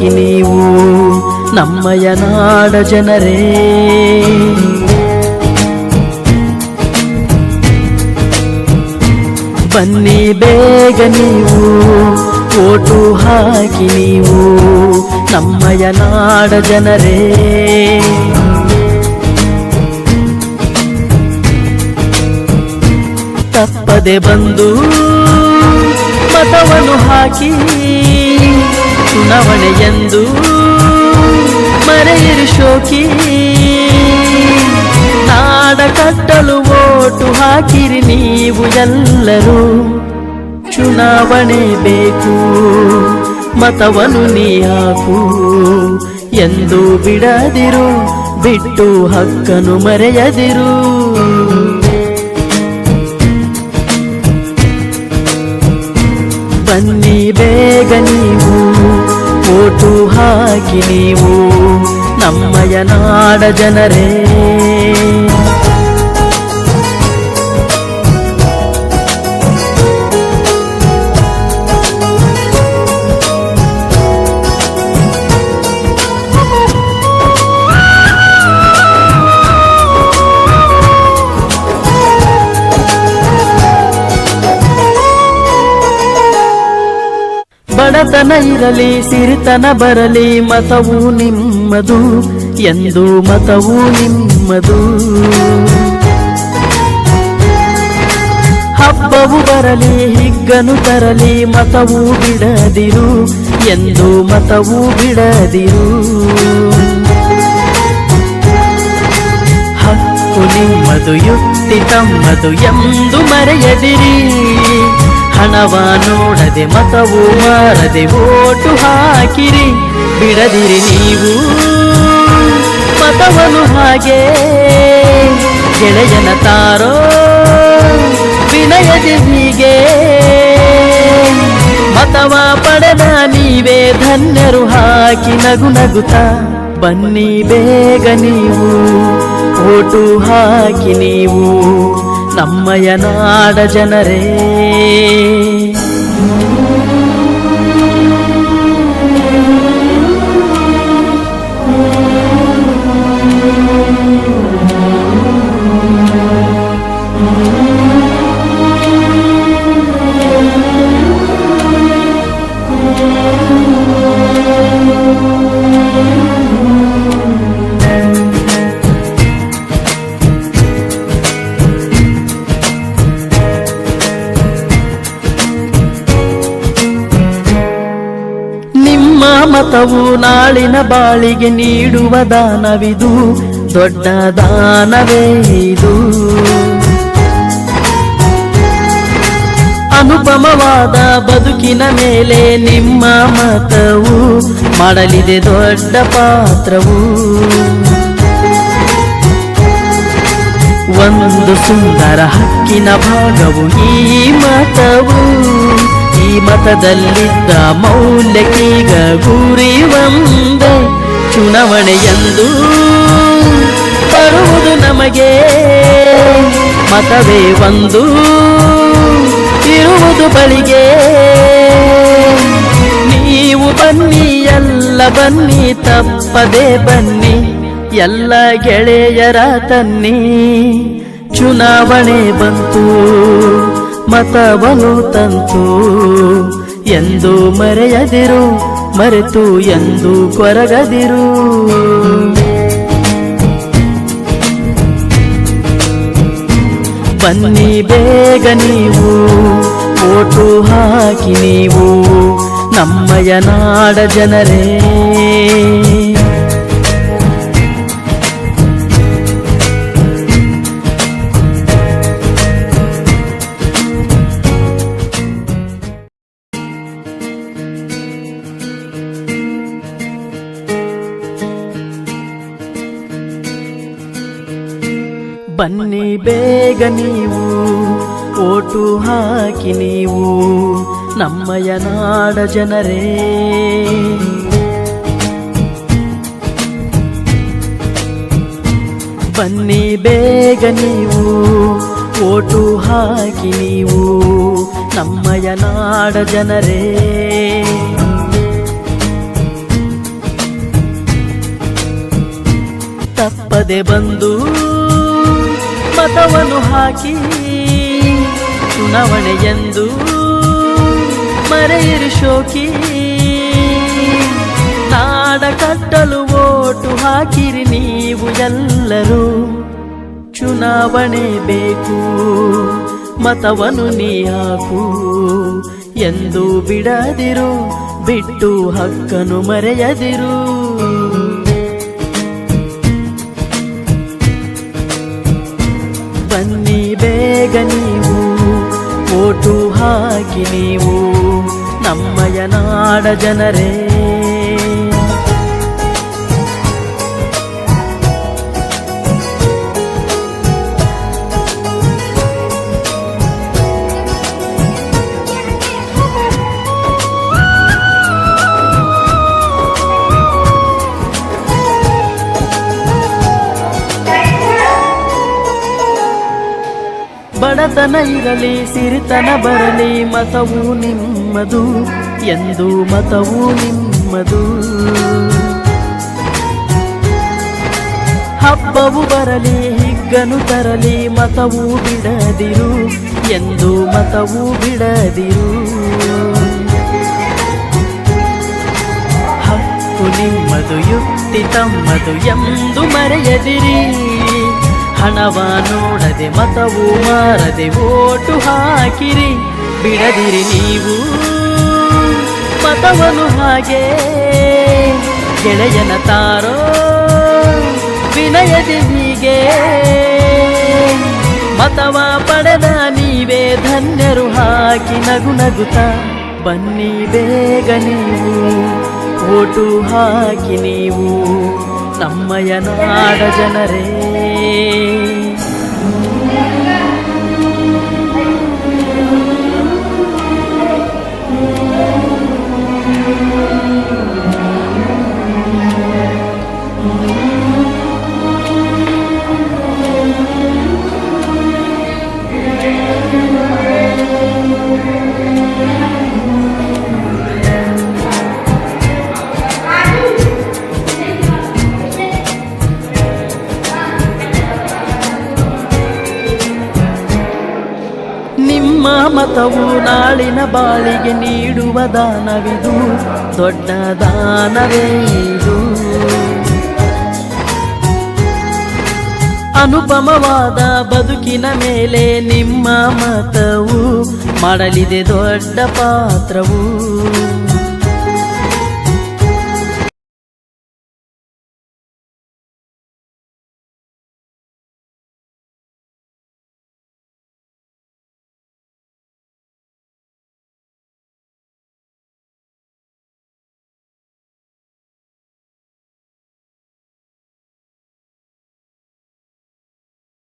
ಹಾಕಿ ನೀವು ನಮ್ಮಯ ನಾಡ ಜನರೇ. ಬನ್ನಿ ಬೇಗ ನೀವು ಓಟು ಹಾಕಿ ನೀವು ನಮ್ಮಯ ನಾಡ ಜನರೇ. ತಪ್ಪದೆ ಬಂದು ಮತವನ್ನು ಹಾಕಿ ಚುನಾವಣೆಯೆಂದು ಮರೆಯಿರು ಶೋಕಿ. ನಾಡ ಕಟ್ಟಲು ಓಟು ಹಾಕಿರಿ ನೀವು ಎಲ್ಲರೂ. ಚುನಾವಣೆ ಬೇಕು ಮತವನ್ನು ನೀ ಹಾಕು ಎಂದು ಬಿಡದಿರು, ಬಿಟ್ಟು ಹಕ್ಕನ್ನು ಮರೆಯದಿರು. ಬನ್ನಿ ಬೇಗ ನೀವು ಓಟು ಹಾಕಿ ನೀವು ನಮ್ಮಯ ನಾಡ ಜನರೇ. ಬಡತನ ಇರಲಿ ಸಿರಿತನ ಬರಲಿ ಮತವು ನಿಮ್ಮದು ಎಂದು ಮತವು ನಿಮ್ಮದು. ಹಬ್ಬವು ಬರಲಿ ಹಿಗ್ಗನು ತರಲಿ ಮತವು ಬಿಡದಿರು ಎಂದು ಮತವು ಬಿಡದಿರು. ಹಕ್ಕು ನಿಮ್ಮದು ಯುಕ್ತಿ ತಮ್ಮದು ಎಂದು ಮರೆಯದಿರಿ. ಹಣವ ನೋಡದೆ ಮತವು ಮಾರದೆ ಓಟು ಹಾಕಿರಿ. ಬಿಡದಿರಿ ನೀವು ಮತವನ್ನು ಹಾಗೆ ಗೆಳೆಯನ ತಾರೋ ವಿನಯದೆ ಹೀಗೆ. ಮತವ ಪಡೆದ ನೀವೇ ಧನ್ಯರು ಹಾಕಿ ನಗು ನಗುತ್ತಾ. ಬನ್ನಿ ಬೇಗ ನೀವು ಓಟು ಹಾಕಿ ನೀವು ನಮ್ಮಯ ನಾಡ ಜನರೇ. ಮತವು ನಾಳಿನ ಬಾಳಿಗೆ ನೀಡುವ ದಾನವಿದು, ದೊಡ್ಡ ದಾನವೇ ಇದು. ಅನುಪಮವಾದ ಬದುಕಿನ ಮೇಲೆ ನಿಮ್ಮ ಮತವು ಮಾಡಲಿದೆ ದೊಡ್ಡ ಪಾತ್ರವು. ಒಂದು ಸುಂದರ ಹಕ್ಕಿನ ಭಾಗವು ಈ ಮತವು. ಈ ಮತದಲ್ಲಿದ್ದ ಮೌಲ್ಯಕ್ಕೀಗ ಗುರಿ ಒಂದೇ. ಚುನಾವಣೆಯೆಂದು ಬರುವುದು ನಮಗೆ ಮತವೇ ಒಂದು ಇರುವುದು ಬಳಿಗೆ. ನೀವು ಬನ್ನಿ ಎಲ್ಲ ಬನ್ನಿ ತಪ್ಪದೆ ಬನ್ನಿ ಎಲ್ಲ ಗೆಳೆಯರ ತನ್ನಿ. ಚುನಾವಣೆ ಬಂತು ಮತವನ್ನು ತಂತು ಎಂದು ಮರೆಯದಿರು, ಮರೆತು ಎಂದು ಕೊರಗದಿರು. ಬನ್ನಿ ಬೇಗ ನೀವು ಓಟು ಹಾಕಿ ನೀವು ನಮ್ಮಯ ನಾಡ ಜನರೇ. ಬನ್ನಿ ಬೇಗ ನೀವು ಓಟು ಹಾಕಿ ನೀವು ನಮ್ಮಯ ನಾಡ ಜನರೇ. ಬನ್ನಿ ಬೇಗ ನೀವು ಓಟು ಹಾಕಿ ನೀವು ನಮ್ಮಯ ನಾಡ ಜನರೇ. ತಪ್ಪದೆ ಬಂದು ಮತವನ್ನು ಹಾಕಿ ಚುನಾವಣೆಯೆಂದು ಮರೆಯಿರಿ ಶೋಕಿ. ನಾಡ ಕಟ್ಟಲು ಓಟು ಹಾಕಿರಿ ನೀವು ಎಲ್ಲರೂ. ಚುನಾವಣೆ ಬೇಕು ಮತವನ್ನು ನೀ ಹಾಕು ಎಂದು ಬಿಡದಿರು, ಬಿಟ್ಟು ಹಕ್ಕನ್ನು ಮರೆಯದಿರು. ಬನ್ನಿ ಬೇಗ ನೀವು ಓಟು ಹಾಕಿ ನೀವು ನಮ್ಮಯ ನಾಡ ಜನರೇ. ಬಡತನ ಇರಲಿ ಸಿರಿತನ ಬರಲಿ ಮತವು ನಿಮ್ಮದು ಎಂದು ಮತವು ನಿಮ್ಮದು. ಹಬ್ಬವು ಬರಲಿ ಹಿಗ್ಗನು ತರಲಿ ಮತವು ಬಿಡದಿರು ಎಂದು ಮತವು ಬಿಡದಿರು. ಹಕ್ಕು ನಿಮ್ಮದು ಯುಕ್ತಿ ತಮ್ಮದು ಎಂದು ಮರೆಯದಿರಿ. ಹಣವ ನೋಡದೆ ಮತವು ಮಾರದೆ ಓಟು ಹಾಕಿರಿ, ಬಿಡದಿರಿ ನೀವು ಮತವನ್ನು ಹಾಗೆ. ಗೆಳೆಯನ ತಾರೋ ವಿನಯದಿ ಹೀಗೆ, ಮತವ ಪಡೆದ ನೀವೇ ಧನ್ಯರು ಹಾಕಿ ನಗು ನಗುತ್ತ. ಬನ್ನಿ ಬೇಗ ನೀವು ಓಟು ಹಾಕಿ ನೀವು ನಮ್ಮಯ ನಾಡ ಜನರೇ. ನಿಮ್ಮ ಮತವು ನಾಳಿನ ಬಾಳಿಗೆ ನೀಡುವ ದಾನವಿದು, ದೊಡ್ಡ ದಾನವೇ ಇದು. ಅನುಪಮವಾದ ಬದುಕಿನ ಮೇಲೆ ನಿಮ್ಮ ಮತವು ಮಾಡಲಿದೆ ದೊಡ್ಡ ಪಾತ್ರವು.